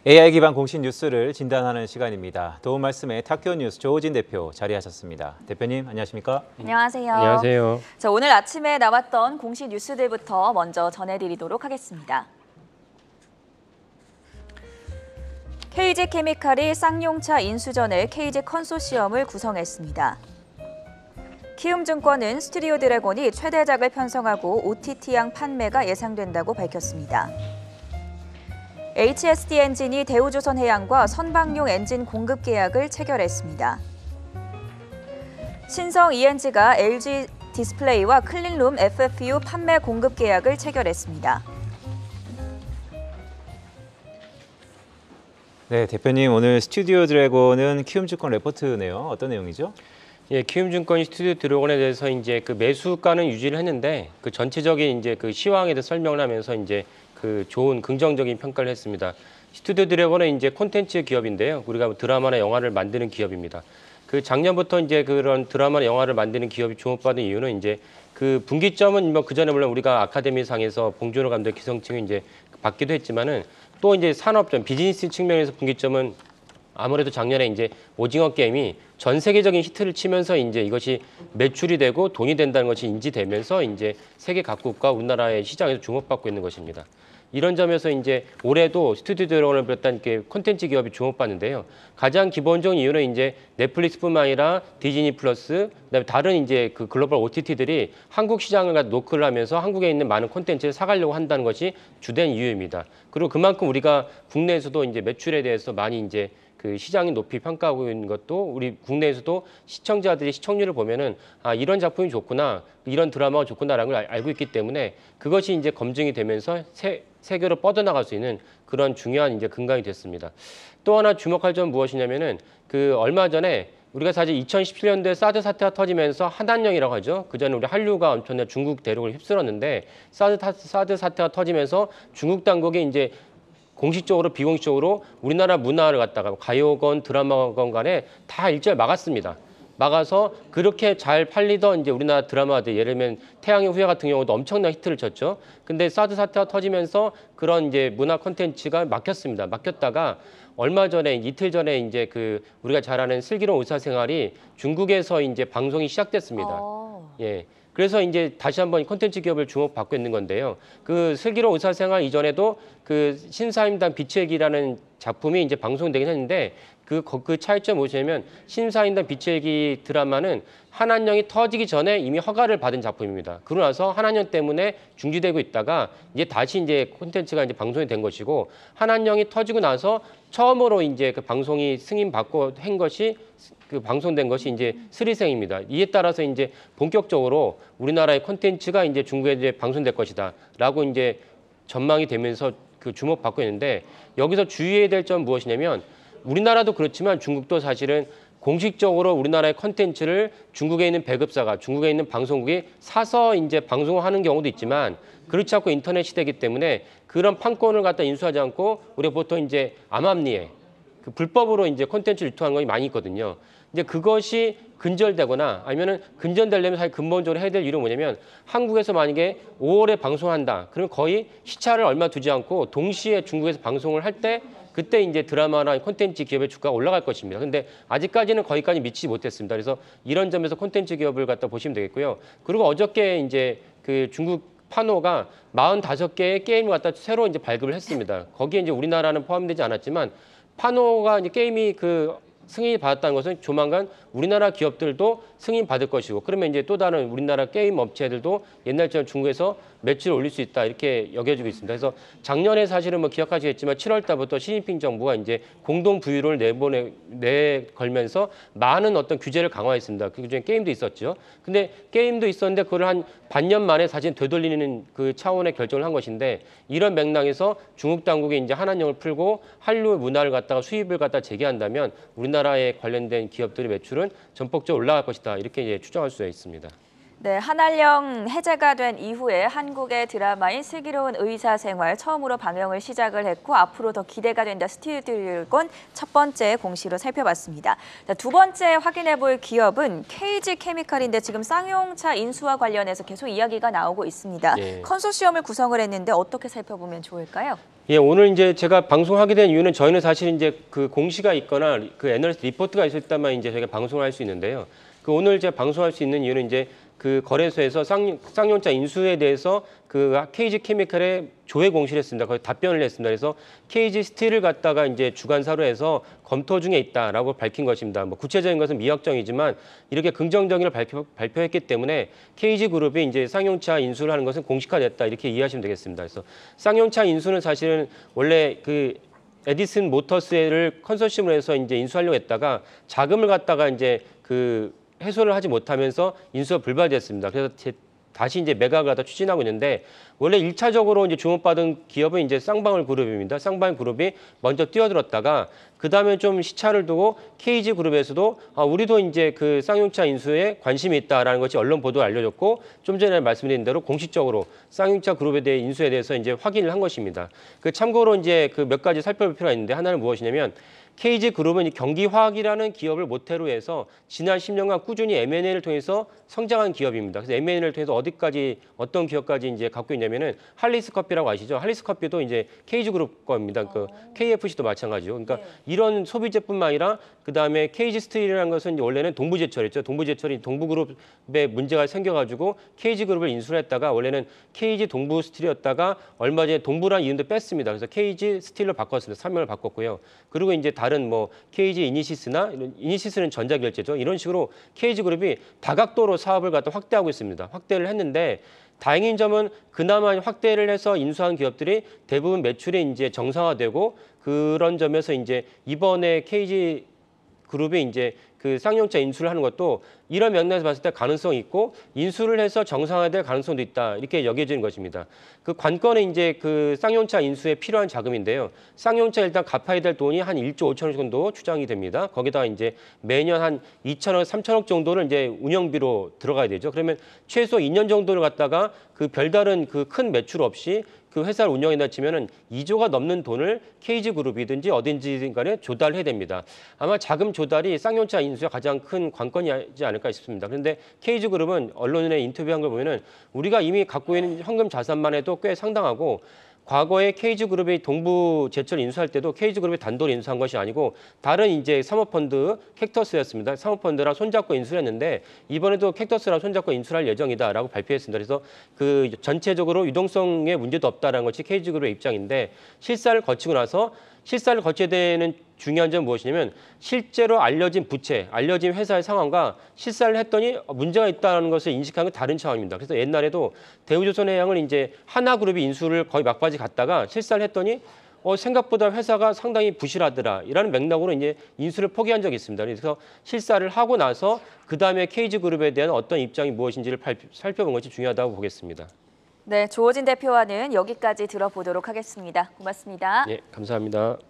AI 기반 공식 뉴스를 진단하는 시간입니다. 도움 말씀에 탁교 뉴스 조호진 대표 자리하셨습니다. 대표님 안녕하십니까? 안녕하세요. 안녕하세요. 자, 오늘 아침에 나왔던 공식 뉴스들부터 먼저 전해드리도록 하겠습니다. KG케미칼이 쌍용차 인수전에 KG 컨소시엄을 구성했습니다. 키움증권은 스튜디오 드래곤이 최대작을 편성하고 OTT양 판매가 예상된다고 밝혔습니다. HST 엔진이 대우조선해양과 선박용 엔진 공급 계약을 체결했습니다. 신성 ENG가 LG 디스플레이와 클린룸 FFU 판매 공급 계약을 체결했습니다. 네, 대표님 오늘 스튜디오 드래곤은 키움증권 레포트네요. 어떤 내용이죠? 예, 키움증권이 스튜디오 드래곤에 대해서 이제 그 매수가는 유지를 했는데 그 전체적인 이제 그 시황에 대해서 설명을 하면서 이제 그 좋은 긍정적인 평가를 했습니다. 스튜디오 드래곤은 이제 콘텐츠 기업인데요. 우리가 드라마나 영화를 만드는 기업입니다. 그 작년부터 이제 그런 드라마나 영화를 만드는 기업이 주목받은 이유는 이제 그 분기점은 뭐 그전에 물론 우리가 아카데미상에서 봉준호 감독 기성층이 이제 받기도 했지만은 또 이제 산업점 비즈니스 측면에서 분기점은 아무래도 작년에 이제 오징어 게임이 전 세계적인 히트를 치면서 이제 이것이 매출이 되고 돈이 된다는 것이 인지되면서 이제 세계 각국과 우리나라의 시장에서 주목받고 있는 것입니다. 이런 점에서 이제 올해도 스튜디오 드래곤을 비롯한 콘텐츠 기업이 주목받는데요. 가장 기본적인 이유는 이제 넷플릭스뿐만 아니라 디즈니 플러스, 그다음에 다른 이제 그 글로벌 OTT들이 한국 시장을 노크를 하면서 한국에 있는 많은 콘텐츠를 사가려고 한다는 것이 주된 이유입니다. 그리고 그만큼 우리가 국내에서도 이제 매출에 대해서 많이 이제 그 시장이 높이 평가하고 있는 것도 우리 국내에서도 시청자들이 시청률을 보면은 아 이런 작품이 좋구나 이런 드라마가 좋구나라는 걸 알고 있기 때문에 그것이 이제 검증이 되면서 세계로 뻗어나갈 수 있는 그런 중요한 이제 근간이 됐습니다. 또 하나 주목할 점은 무엇이냐면은 그 얼마 전에 우리가 사실 2017년도에 사드 사태가 터지면서 한한령이라고 하죠. 그전에 우리 한류가 엄청난 중국 대륙을 휩쓸었는데 사드 사태가 터지면서 중국 당국이 이제 공식적으로 비공식적으로 우리나라 문화를 갖다가 가요건 드라마건 간에 다 일절 막았습니다. 막아서 그렇게 잘 팔리던 이제 우리나라 드라마들 예를 들면 태양의 후예 같은 경우도 엄청난 히트를 쳤죠. 근데 사드 사태가 터지면서 그런 이제 문화 콘텐츠가 막혔습니다. 막혔다가 얼마 전에 이틀 전에 이제 그 우리가 잘 아는 슬기로운 의사생활이 중국에서 이제 방송이 시작됐습니다. 예. 그래서 이제 다시 한번 콘텐츠 기업을 주목받고 있는 건데요. 그 슬기로운 의사생활 이전에도 그 신사임당 빛의 길이라는 작품이 이제 방송되긴 했는데 그 차이점이 무엇이냐면 신사임당 빛의 길 드라마는 한한령이 터지기 전에 이미 허가를 받은 작품입니다. 그러고 나서 한한령 때문에 중지되고 있다가 이제 다시 이제 콘텐츠가 이제 방송이 된 것이고 한한령이 터지고 나서 처음으로 이제 그 방송이 승인받고 한 것이 그 방송된 것이 이제 스리생입니다. 이에 따라서 이제 본격적으로 우리나라의 콘텐츠가 이제 중국에 이제 방송될 것이다라고 이제 전망이 되면서 그 주목받고 있는데 여기서 주의해야 될 점은 무엇이냐면 우리나라도 그렇지만 중국도 사실은 공식적으로 우리나라의 콘텐츠를 중국에 있는 배급사가 중국에 있는 방송국이 사서 이제 방송을 하는 경우도 있지만 그렇지 않고 인터넷 시대이기 때문에 그런 판권을 갖다 인수하지 않고 우리가 보통 이제 암암리에 그 불법으로 이제 콘텐츠 유통하는 것이 많이 있거든요. 이제 그것이 근절되거나 아니면은 근절되려면 사실 근본적으로 해야 될 일은 뭐냐면 한국에서 만약에 5월에 방송한다. 그러면 거의 시차를 얼마 두지 않고 동시에 중국에서 방송을 할 때 그때 이제 드라마나 콘텐츠 기업의 주가가 올라갈 것입니다. 근데 아직까지는 거기까지 미치지 못했습니다. 그래서 이런 점에서 콘텐츠 기업을 갖다 보시면 되겠고요. 그리고 어저께 이제 그 중국 파노가 45개의 게임을 갖다 새로 이제 발급을 했습니다. 거기에 이제 우리나라는 포함되지 않았지만 파노가 이제 게임이 그 승인이 받았다는 것은 조만간 우리나라 기업들도 승인 받을 것이고 그러면 이제 또 다른 우리나라 게임 업체들도 옛날처럼 중국에서 매출을 올릴 수 있다 이렇게 여겨지고 있습니다. 그래서 작년에 사실은 뭐 기억하시겠지만 7월 달부터 시진핑 정부가 이제 공동 부유를 내걸면서 많은 어떤 규제를 강화했습니다. 그 중에 게임도 있었죠. 근데 게임도 있었는데 그걸 한 반년 만에 사실 되돌리는 그 차원의 결정을 한 것인데 이런 맥락에서 중국 당국이 이제 한한령을 풀고 한류 문화를 갖다가 수입을 갖다 재개한다면 우리나라에 관련된 기업들의 매출은 전폭적으로 올라갈 것이다 이렇게 이제 추정할 수 있습니다. 네, 한알령 해제가 된 이후에 한국의 드라마인 슬기로운 의사생활 처음으로 방영을 시작을 했고 앞으로 더 기대가 된다 스튜디오드래곤 첫 번째 공시로 살펴봤습니다. 자, 두 번째 확인해볼 기업은 KG케미칼인데 지금 쌍용차 인수와 관련해서 계속 이야기가 나오고 있습니다. 네. 컨소시엄을 구성을 했는데 어떻게 살펴보면 좋을까요? 예, 오늘 이제 제가 방송하게 된 이유는 저희는 사실 이제 그 공시가 있거나 그 애널리스트 리포트가 있었다만 이제 저희가 방송을 할 수 있는데요. 그 오늘 제가 방송할 수 있는 이유는 이제 그 거래소에서 쌍용차 인수에 대해서 그 KG케미칼에 조회 공시를 했습니다. 거의 답변을 했습니다. 그래서 KG 스틸을 갖다가 이제 주관사로 해서 검토 중에 있다라고 밝힌 것입니다. 뭐 구체적인 것은 미확정이지만 이렇게 긍정적인 걸 발표했기 때문에 KG 그룹이 이제 쌍용차 인수를 하는 것은 공식화됐다 이렇게 이해하시면 되겠습니다. 그래서 쌍용차 인수는 사실은 원래 그 에디슨 모터스를 컨소시엄으로 해서 이제 인수하려고 했다가 자금을 갖다가 이제 그 해소를 하지 못하면서 인수가 불발됐습니다. 그래서 다시 이제 매각을 갖다 추진하고 있는데 원래 1차적으로 이제 주목받은 기업은 이제 쌍방울 그룹입니다. 쌍방울 그룹이 먼저 뛰어들었다가 그 다음에 좀 시차를 두고 KG 그룹에서도 우리도 이제 그 쌍용차 인수에 관심이 있다라는 것이 언론 보도를 알려졌고 좀 전에 말씀드린 대로 공식적으로 쌍용차 그룹에 대해 인수에 대해서 이제 확인을 한 것입니다. 그 참고로 이제 그 몇 가지 살펴볼 필요가 있는데 하나는 무엇이냐면 KG 그룹은 경기화학이라는 기업을 모태로 해서 지난 10년간 꾸준히 M&A를 통해서 성장한 기업입니다. 그래서 M&A를 통해서 어디까지 어떤 기업까지 이제 갖고 있냐면은 할리스 커피라고 아시죠? 할리스 커피도 이제 KG 그룹 겁니다. 그 KFC도 마찬가지죠. 그러니까 네. 이런 소비제뿐만 아니라 그 다음에 KG 스틸이라는 것은 이제 원래는 동부제철이었죠. 동부제철이 동부그룹에 문제가 생겨가지고 KG 그룹을 인수를 했다가 원래는 KG 동부 스틸이었다가 얼마 전에 동부란 이름도 뺐습니다. 그래서 KG 스틸로 바꿨습니다. 사명을 바꿨고요. 그리고 이제 다른 뭐 KG 이니시스나 이니시스는 전자결제죠. 이런 식으로 KG 그룹이 다각도로 사업을 갖다 확대하고 있습니다. 확대를 했는데 다행인 점은 그나마 확대를 해서 인수한 기업들이 대부분 매출이 이제 정상화되고 그런 점에서 이제 이번에 KG 그룹이 이제 그 쌍용차 인수를 하는 것도 이런 맥락에서 봤을 때 가능성이 있고 인수를 해서 정상화될 가능성도 있다 이렇게 여겨지는 것입니다. 그 관건은 이제 그 쌍용차 인수에 필요한 자금인데요. 쌍용차 일단 갚아야 될 돈이 한 1조 5천억 정도 추정이 됩니다. 거기다가 이제 매년 한 2천억, 3천억 정도를 이제 운영비로 들어가야 되죠. 그러면 최소 2년 정도를 갖다가 그 별다른 그 큰 매출 없이 그 회사를 운영한다 치면은 2조가 넘는 돈을 KG 그룹이든지 어딘지 간에 조달해야 됩니다. 아마 자금 조달이 쌍용차 인수의 가장 큰 관건이지 않을까 싶습니다. 그런데 KG 그룹은 언론에 인터뷰한 걸 보면은 우리가 이미 갖고 있는 현금 자산만 해도 꽤 상당하고 과거에 KG그룹이 동부제철 인수할 때도 KG그룹이 단독 인수한 것이 아니고 다른 이제 사모펀드 캡터스였습니다. 사모펀드랑 손잡고 인수를 했는데 이번에도 캡터스랑 손잡고 인수할 예정이다라고 발표했습니다. 그래서 그 전체적으로 유동성에 문제도 없다라는 것이 KG그룹의 입장인데 실사를 거치고 나서 실사를 거쳐야 되는 중요한 점은 무엇이냐면 실제로 알려진 부채, 알려진 회사의 상황과 실사를 했더니 문제가 있다는 것을 인식하는 건 다른 상황입니다. 그래서 옛날에도 대우조선해양을 이제 하나그룹이 인수를 거의 막바지 갔다가 실사를 했더니 생각보다 회사가 상당히 부실하더라. 이라는 맥락으로 이제 인수를 포기한 적이 있습니다. 그래서 실사를 하고 나서 그다음에 KG그룹에 대한 어떤 입장이 무엇인지를 살펴본 것이 중요하다고 보겠습니다. 네, 조호진 대표와는 여기까지 들어보도록 하겠습니다. 고맙습니다. 네, 감사합니다.